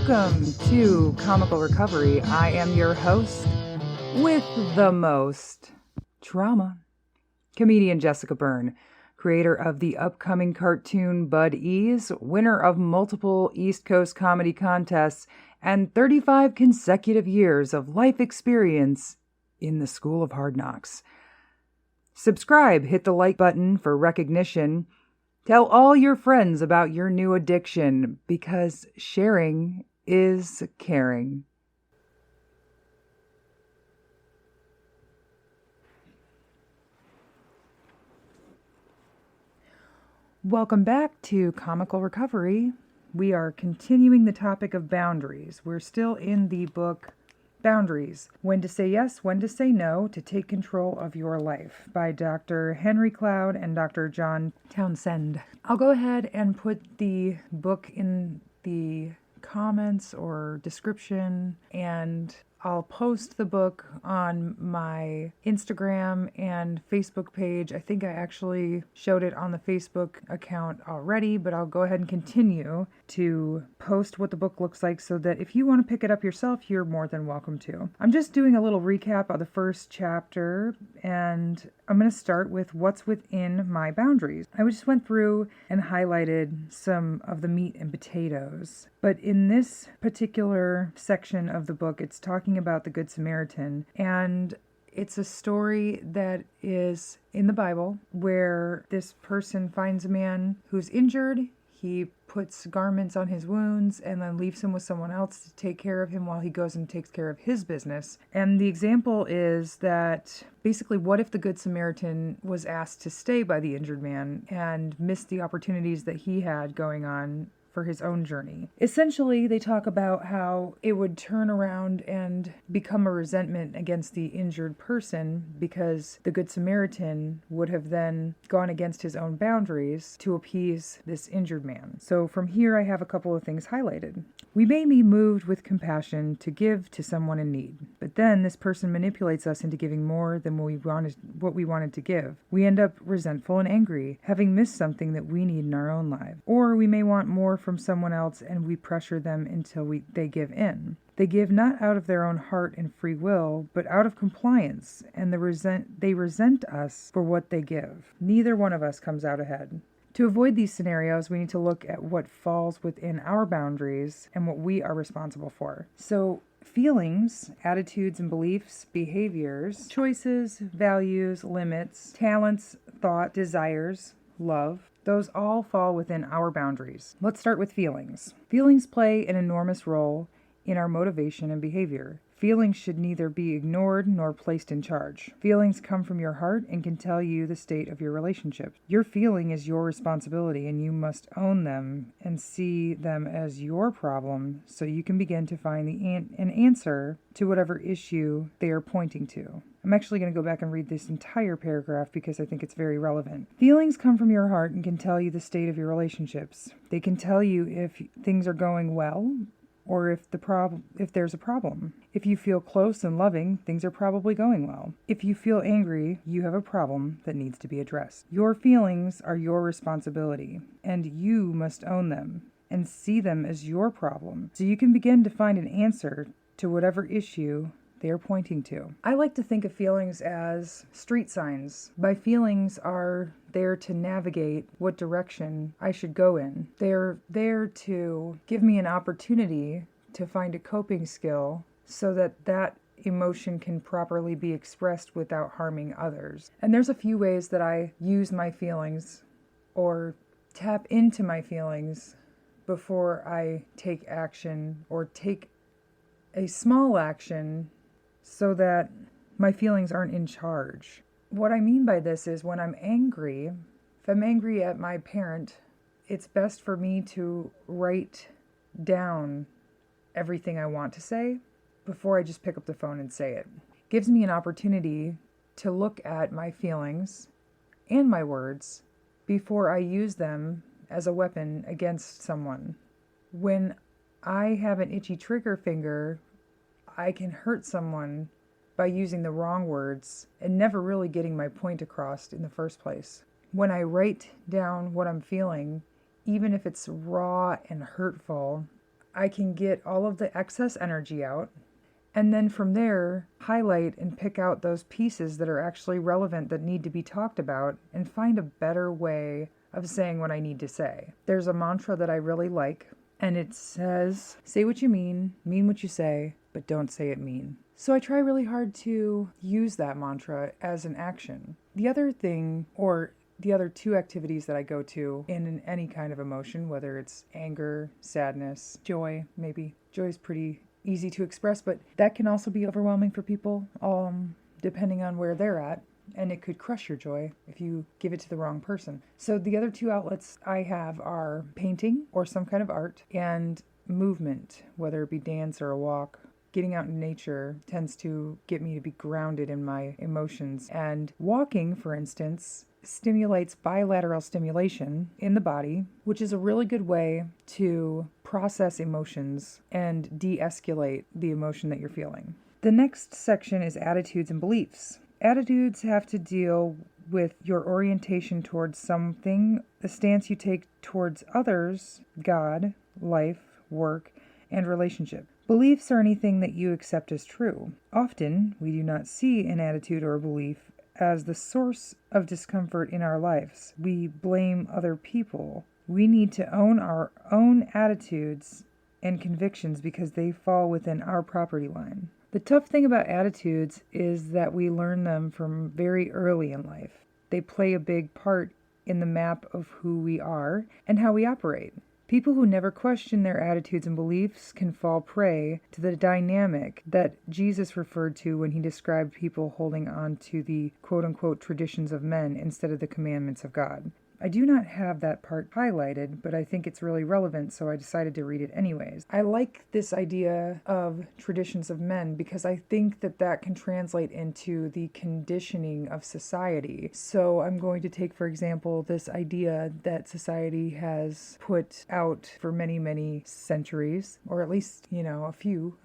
Welcome to Comical Recovery. I am your host with the most trauma, comedian Jessica Byrne, creator of the upcoming cartoon Bud Ease, winner of multiple East Coast comedy contests, and 35 consecutive years of life experience in the School of Hard Knocks. Subscribe, hit the like button for recognition. Tell all your friends about your new addiction, because sharing is caring. Welcome back to Comical Recovery. We are continuing the topic of boundaries. We're still in the book Boundaries: When to Say Yes, When to Say No, to Take Control of Your Life by Dr. Henry Cloud and Dr. John Townsend. I'll go ahead and put the book in the comments or description, and I'll post the book on my Instagram and Facebook page. I think I actually showed it on the Facebook account already, but I'll go ahead and continue to post what the book looks like so that if you want to pick it up yourself, you're more than welcome to. I'm just doing a little recap of the first chapter, and I'm going to start with what's within my boundaries. I just went through and highlighted some of the meat and potatoes. But in this particular section of the book, it's talking about the Good Samaritan. And it's a story that is in the Bible where this person finds a man who's injured. He puts garments on his wounds and then leaves him with someone else to take care of him while he goes and takes care of his business. And the example is that basically, what if the Good Samaritan was asked to stay by the injured man and missed the opportunities that he had going on for his own journey? Essentially, they talk about how it would turn around and become a resentment against the injured person because the Good Samaritan would have then gone against his own boundaries to appease this injured man. So from here, I have a couple of things highlighted. We may be moved with compassion to give to someone in need, but then this person manipulates us into giving more than what we wanted to give. We end up resentful and angry, having missed something that we need in our own lives. Or we may want more from someone else and we pressure them until they give in. They give not out of their own heart and free will, but out of compliance, and they resent us for what they give. Neither one of us comes out ahead. To avoid these scenarios, we need to look at what falls within our boundaries and what we are responsible for. So feelings, attitudes and beliefs, behaviors, choices, values, limits, talents, thought, desires, love, those all fall within our boundaries. Let's start with feelings. Feelings play an enormous role in our motivation and behavior. Feelings should neither be ignored nor placed in charge. Feelings come from your heart and can tell you the state of your relationship. Your feeling is your responsibility, and you must own them and see them as your problem so you can begin to find an answer to whatever issue they are pointing to. I'm actually going to go back and read this entire paragraph because I think it's very relevant. Feelings come from your heart and can tell you the state of your relationships. They can tell you if things are going well or if there's a problem. If you feel close and loving, things are probably going well. If you feel angry, you have a problem that needs to be addressed. Your feelings are your responsibility, and you must own them and see them as your problem so you can begin to find an answer to whatever issue they are pointing to. I like to think of feelings as street signs. My feelings are there to navigate what direction I should go in. They're there to give me an opportunity to find a coping skill so that emotion can properly be expressed without harming others. And there's a few ways that I use my feelings or tap into my feelings before I take action or take a small action so that my feelings aren't in charge. What I mean by this is when I'm angry, if I'm angry at my parent, it's best for me to write down everything I want to say before I just pick up the phone and say it. It gives me an opportunity to look at my feelings and my words before I use them as a weapon against someone. When I have an itchy trigger finger, I can hurt someone by using the wrong words and never really getting my point across in the first place. When I write down what I'm feeling, even if it's raw and hurtful, I can get all of the excess energy out. And then from there, highlight and pick out those pieces that are actually relevant that need to be talked about and find a better way of saying what I need to say. There's a mantra that I really like, and it says, say what you mean what you say, but don't say it mean. So I try really hard to use that mantra as an action. The other thing, or the other two activities that I go to in any kind of emotion, whether it's anger, sadness, joy, maybe. Joy is pretty easy to express, but that can also be overwhelming for people, depending on where they're at. And it could crush your joy if you give it to the wrong person. So the other two outlets I have are painting or some kind of art, and movement, whether it be dance or a walk. Getting out in nature tends to get me to be grounded in my emotions. And walking, for instance, stimulates bilateral stimulation in the body, which is a really good way to process emotions and de-escalate the emotion that you're feeling. The next section is attitudes and beliefs. Attitudes have to deal with your orientation towards something, the stance you take towards others, God, life, work, and relationship. Beliefs are anything that you accept as true. Often, we do not see an attitude or a belief as the source of discomfort in our lives. We blame other people. We need to own our own attitudes and convictions because they fall within our property line. The tough thing about attitudes is that we learn them from very early in life. They play a big part in the map of who we are and how we operate. People who never question their attitudes and beliefs can fall prey to the dynamic that Jesus referred to when he described people holding on to the quote-unquote traditions of men instead of the commandments of God. I do not have that part highlighted, but I think it's really relevant, so I decided to read it anyways. I like this idea of traditions of men because I think that that can translate into the conditioning of society. So I'm going to take, for example, this idea that society has put out for many, many centuries, or at least, a few,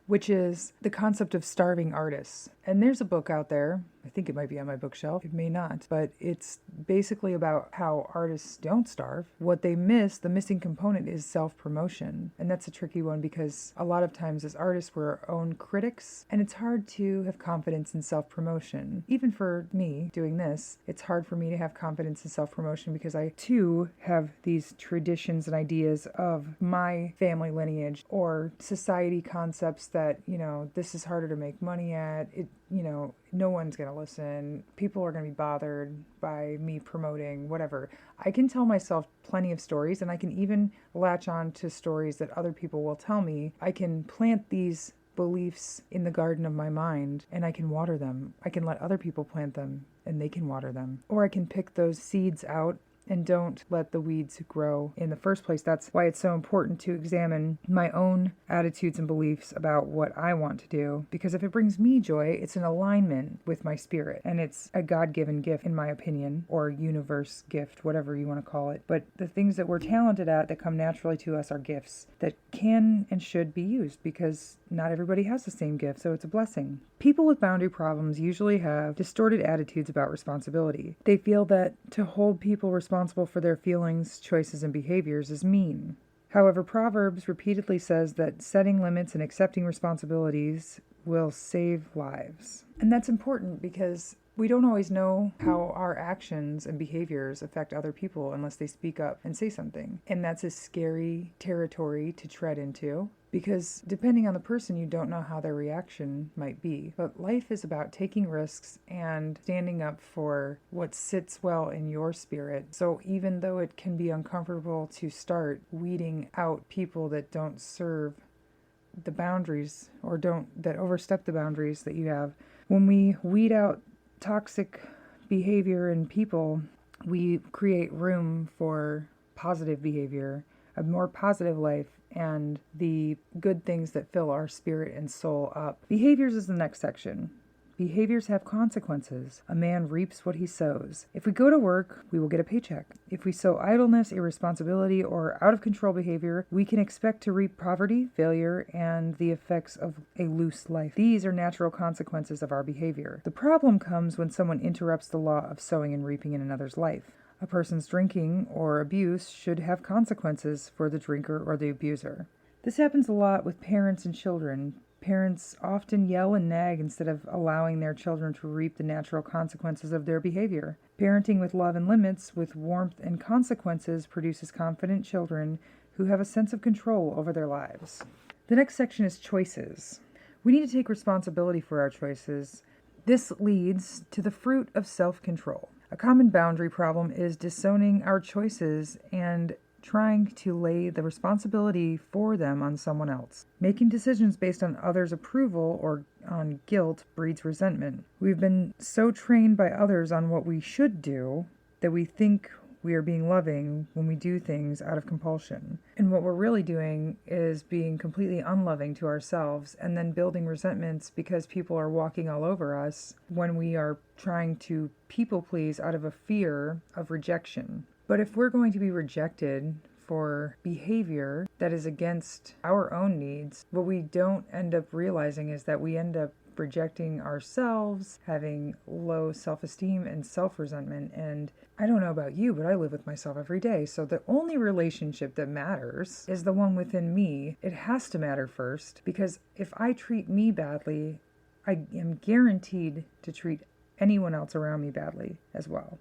which is the concept of starving artists. And there's a book out there, I think it might be on my bookshelf, it may not, but it's basically about how artists don't starve. What they miss, the missing component, is self-promotion. And that's a tricky one because a lot of times as artists we're our own critics, and it's hard to have confidence in self-promotion. Even for me doing this, it's hard for me to have confidence in self-promotion because I too have these traditions and ideas of my family lineage or society concepts that, this is harder to make money at. No one's going to listen. People are going to be bothered by me promoting whatever. I can tell myself plenty of stories, and I can even latch on to stories that other people will tell me. I can plant these beliefs in the garden of my mind, and I can water them. I can let other people plant them, and they can water them. Or I can pick those seeds out and don't let the weeds grow in the first place. That's why it's so important to examine my own attitudes and beliefs about what I want to do. Because if it brings me joy, it's in alignment with my spirit. And it's a God-given gift, in my opinion, or universe gift, whatever you want to call it. But the things that we're talented at that come naturally to us are gifts that can and should be used because not everybody has the same gift, so it's a blessing. People with boundary problems usually have distorted attitudes about responsibility. They feel that to hold people responsible for their feelings, choices, and behaviors is mean. However, Proverbs repeatedly says that setting limits and accepting responsibilities will save lives. And that's important because we don't always know how our actions and behaviors affect other people unless they speak up and say something. And that's a scary territory to tread into because depending on the person, you don't know how their reaction might be. But life is about taking risks and standing up for what sits well in your spirit. So even though it can be uncomfortable to start weeding out people that don't serve the boundaries or that overstep the boundaries that you have, when we weed out toxic behavior in people, we create room for positive behavior, a more positive life, and the good things that fill our spirit and soul up. Behaviors is the next section. Behaviors have consequences. A man reaps what he sows. If we go to work, we will get a paycheck. If we sow idleness, irresponsibility, or out-of-control behavior, we can expect to reap poverty, failure, and the effects of a loose life. These are natural consequences of our behavior. The problem comes when someone interrupts the law of sowing and reaping in another's life. A person's drinking or abuse should have consequences for the drinker or the abuser. This happens a lot with parents and children. Parents often yell and nag instead of allowing their children to reap the natural consequences of their behavior. Parenting with love and limits, with warmth and consequences, produces confident children who have a sense of control over their lives. The next section is choices. We need to take responsibility for our choices. This leads to the fruit of self-control. A common boundary problem is disowning our choices and trying to lay the responsibility for them on someone else. Making decisions based on others' approval or on guilt breeds resentment. We've been so trained by others on what we should do that we think we are being loving when we do things out of compulsion. And what we're really doing is being completely unloving to ourselves and then building resentments because people are walking all over us when we are trying to people please out of a fear of rejection. But if we're going to be rejected for behavior that is against our own needs, what we don't end up realizing is that we end up rejecting ourselves, having low self-esteem and self-resentment. And I don't know about you, but I live with myself every day. So the only relationship that matters is the one within me. It has to matter first, because if I treat me badly, I am guaranteed to treat anyone else around me badly as well.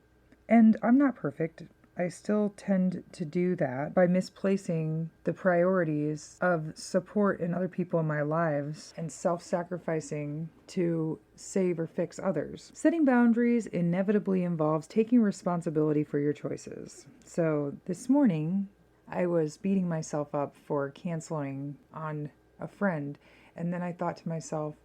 And I'm not perfect. I still tend to do that by misplacing the priorities of support in other people in my lives and self-sacrificing to save or fix others. Setting boundaries inevitably involves taking responsibility for your choices. So this morning, I was beating myself up for canceling on a friend, and then I thought to myself,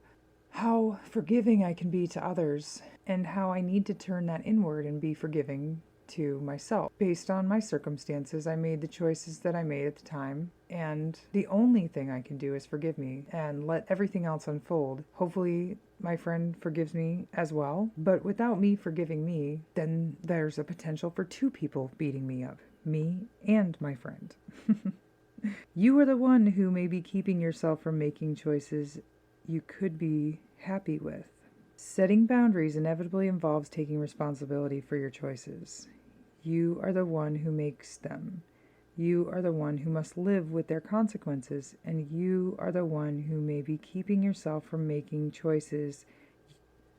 how forgiving I can be to others and how I need to turn that inward and be forgiving to myself. Based on my circumstances, I made the choices that I made at the time, and the only thing I can do is forgive me and let everything else unfold. Hopefully my friend forgives me as well, but without me forgiving me, then there's a potential for two people beating me up, me and my friend. You are the one who may be keeping yourself from making choices you could be happy with. Setting boundaries inevitably involves taking responsibility for your choices. You are the one who makes them. You are the one who must live with their consequences, and you are the one who may be keeping yourself from making choices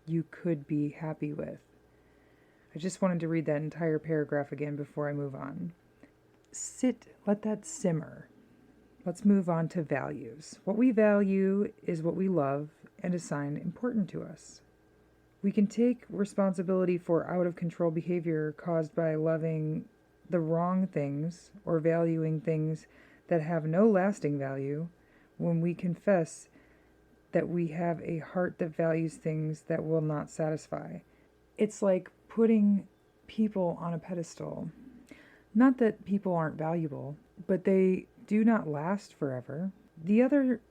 you could be happy with. I just wanted to read that entire paragraph again before I move on. Let that simmer. Let's move on to values. What we value is what we love and assign important to us. We can take responsibility for out-of-control behavior caused by loving the wrong things or valuing things that have no lasting value when we confess that we have a heart that values things that will not satisfy. It's like putting people on a pedestal. Not that people aren't valuable, but they do not last forever. The other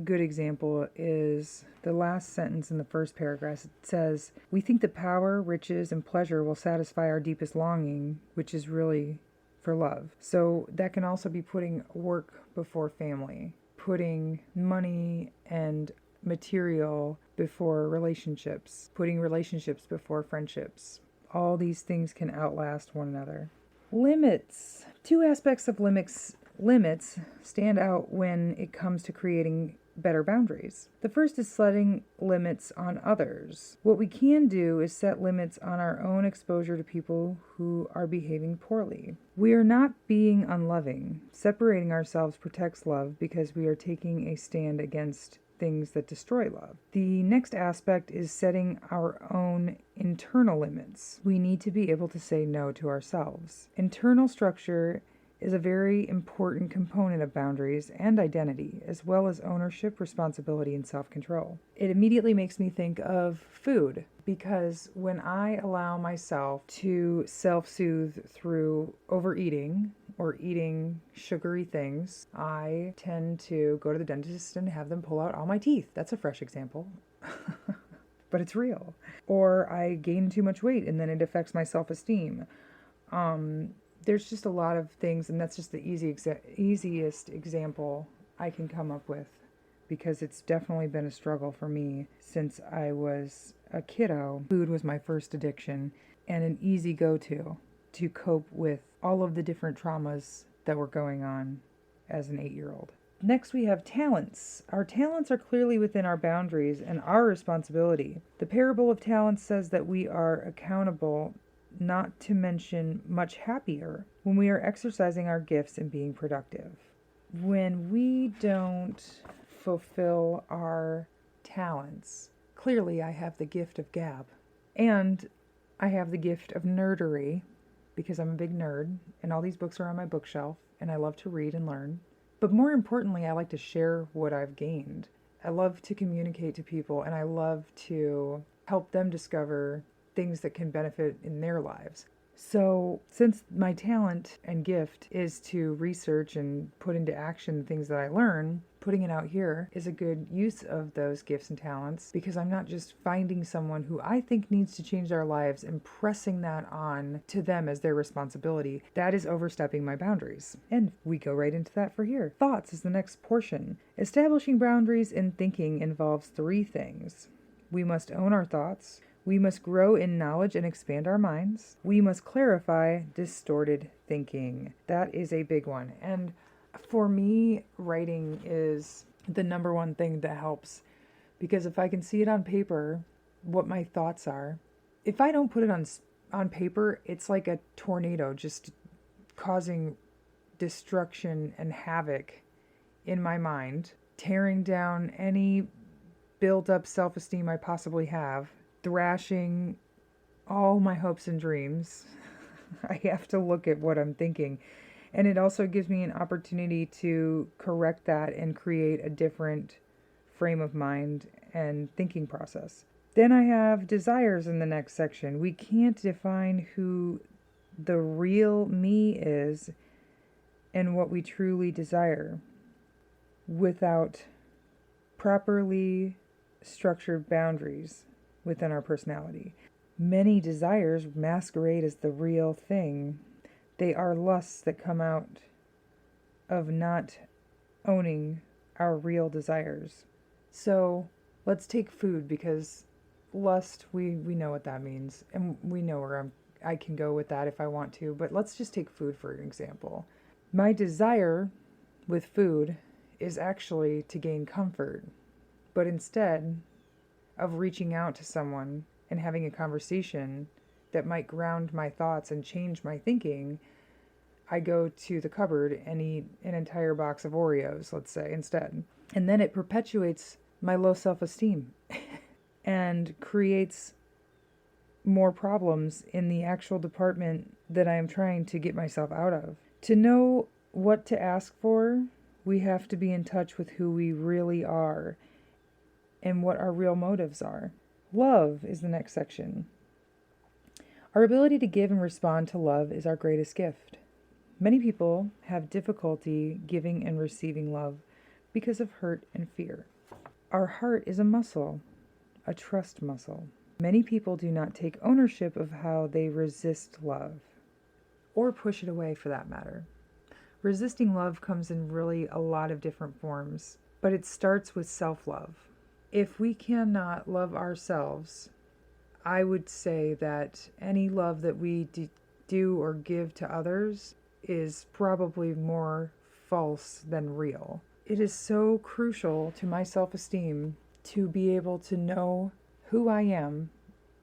good example is the last sentence in the first paragraph. It says, we think that power, riches, and pleasure will satisfy our deepest longing, which is really for love. So that can also be putting work before family, putting money and material before relationships, putting relationships before friendships. All these things can outlast one another. Limits. Two aspects of limits stand out when it comes to creating better boundaries. The first is setting limits on others. What we can do is set limits on our own exposure to people who are behaving poorly. We are not being unloving. Separating ourselves protects love because we are taking a stand against things that destroy love. The next aspect is setting our own internal limits. We need to be able to say no to ourselves. Internal structure is a very important component of boundaries and identity, as well as ownership, responsibility, and self-control. It immediately makes me think of food, because when I allow myself to self-soothe through overeating or eating sugary things, I tend to go to the dentist and have them pull out all my teeth. That's a fresh example. But it's real. Or I gain too much weight and then it affects my self-esteem. There's just a lot of things, and that's just the easiest example I can come up with, because it's definitely been a struggle for me since I was a kiddo. Food was my first addiction and an easy go-to to cope with all of the different traumas that were going on as an 8-year-old. Next, we have talents. Our talents are clearly within our boundaries and our responsibility. The parable of talents says that we are accountable, not to mention much happier, when we are exercising our gifts and being productive. When we don't fulfill our talents, clearly I have the gift of gab, and I have the gift of nerdery, because I'm a big nerd, and all these books are on my bookshelf, and I love to read and learn. But more importantly, I like to share what I've gained. I love to communicate to people, and I love to help them discover things that can benefit in their lives. So since my talent and gift is to research and put into action things that I learn, putting it out here is a good use of those gifts and talents, because I'm not just finding someone who I think needs to change their lives and pressing that on to them as their responsibility. That is overstepping my boundaries. And we go right into that for here. Thoughts is the next portion. Establishing boundaries in thinking involves 3 things. We must own our thoughts. We must grow in knowledge and expand our minds. We must clarify distorted thinking. That is a big one. And for me, writing is the number one thing that helps, because if I can see it on paper, what my thoughts are, if I don't put it on paper, it's like a tornado just causing destruction and havoc in my mind, tearing down any built up self-esteem I possibly have, thrashing all my hopes and dreams. I have to look at what I'm thinking. And it also gives me an opportunity to correct that and create a different frame of mind and thinking process. Then I have desires in the next section. We can't define who the real me is and what we truly desire without properly structured boundaries within our personality. Many desires masquerade as the real thing. They are lusts that come out of not owning our real desires. So let's take food, because lust, we know what that means, and we know where I can go with that if I want to, but let's just take food for an example. My desire with food is actually to gain comfort, but instead of reaching out to someone and having a conversation that might ground my thoughts and change my thinking, I go to the cupboard and eat an entire box of Oreos, let's say, instead. And then it perpetuates my low self-esteem and creates more problems in the actual department that I am trying to get myself out of. To know what to ask for, we have to be in touch with who we really are and what our real motives are. Love is the next section. Our ability to give and respond to love is our greatest gift. Many people have difficulty giving and receiving love because of hurt and fear. Our heart is a muscle, a trust muscle. Many people do not take ownership of how they resist love, or push it away for that matter. Resisting love comes in really a lot of different forms, but it starts with self-love. If we cannot love ourselves, I would say that any love that we do or give to others is probably more false than real. It is so crucial to my self-esteem to be able to know who I am,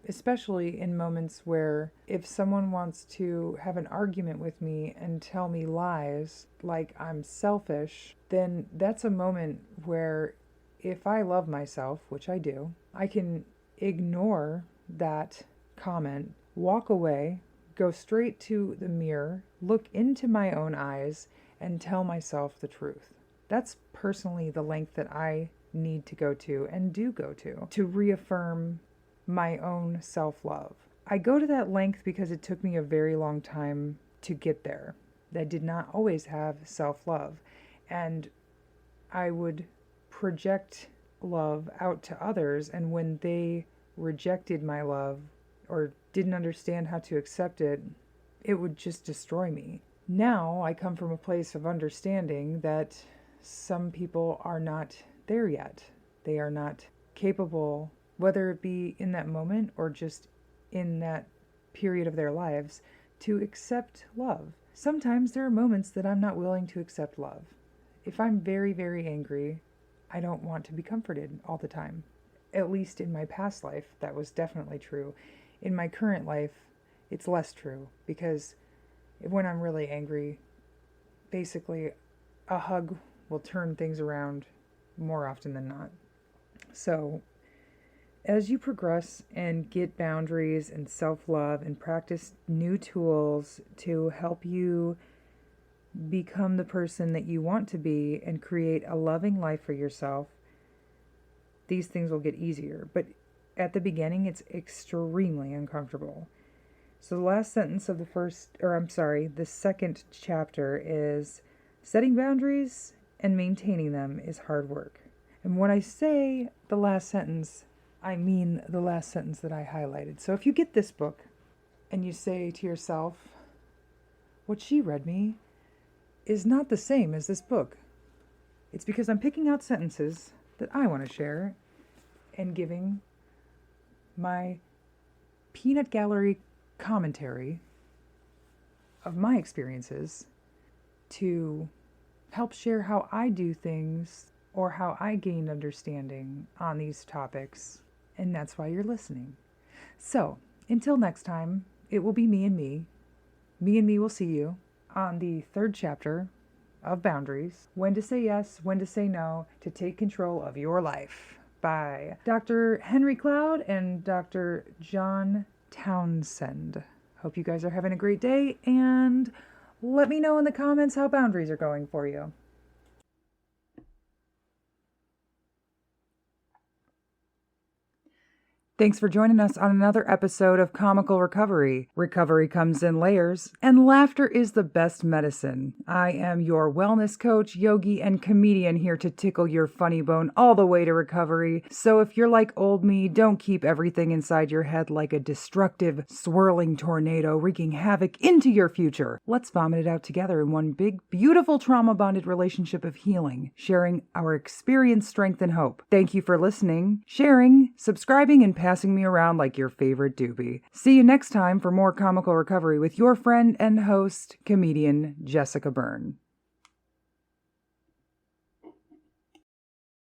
especially in moments where if someone wants to have an argument with me and tell me lies like I'm selfish, then that's a moment where if I love myself, which I do, I can ignore that comment, walk away, go straight to the mirror, look into my own eyes, and tell myself the truth. That's personally the length that I need to go to and do go to reaffirm my own self-love. I go to that length because it took me a very long time to get there. I did not always have self-love, and I would project love out to others, and when they rejected my love or didn't understand how to accept it, it would just destroy me. Now I come from a place of understanding that some people are not there yet. They are not capable, whether it be in that moment or just in that period of their lives, to accept love. Sometimes there are moments that I'm not willing to accept love. if I'm very, very angry, I don't want to be comforted all the time. At least in my past life, that was definitely true. In my current life, it's less true because when I'm really angry, basically a hug will turn things around more often than not. So, as you progress and get boundaries and self-love and practice new tools to help you become the person that you want to be and create a loving life for yourself, these things will get easier. But at the beginning, it's extremely uncomfortable. So the last sentence of the second chapter is, setting boundaries and maintaining them is hard work. And when I say the last sentence, I mean the last sentence that I highlighted. So if you get this book and you say to yourself, what she read me is not the same as this book, it's because I'm picking out sentences that I want to share and giving my peanut gallery commentary of my experiences to help share how I do things or how I gained understanding on these topics, and that's why you're listening. So, until next time, it will be me and me. Me and me will see you on the third chapter of Boundaries, when to say yes, when to say no, to take control of your life, by Dr. Henry Cloud and Dr. John Townsend. Hope you guys are having a great day, and let me know in the comments how boundaries are going for you. Thanks for joining us on another episode of Comical Recovery. Recovery comes in layers, and laughter is the best medicine. I am your wellness coach, yogi, and comedian here to tickle your funny bone all the way to recovery. So if you're like old me, don't keep everything inside your head like a destructive, swirling tornado wreaking havoc into your future. Let's vomit it out together in one big, beautiful trauma-bonded relationship of healing, sharing our experience, strength, and hope. Thank you for listening, sharing, subscribing, and passing me around like your favorite doobie. See you next time for more Comical Recovery with your friend and host, comedian Jessica Byrne.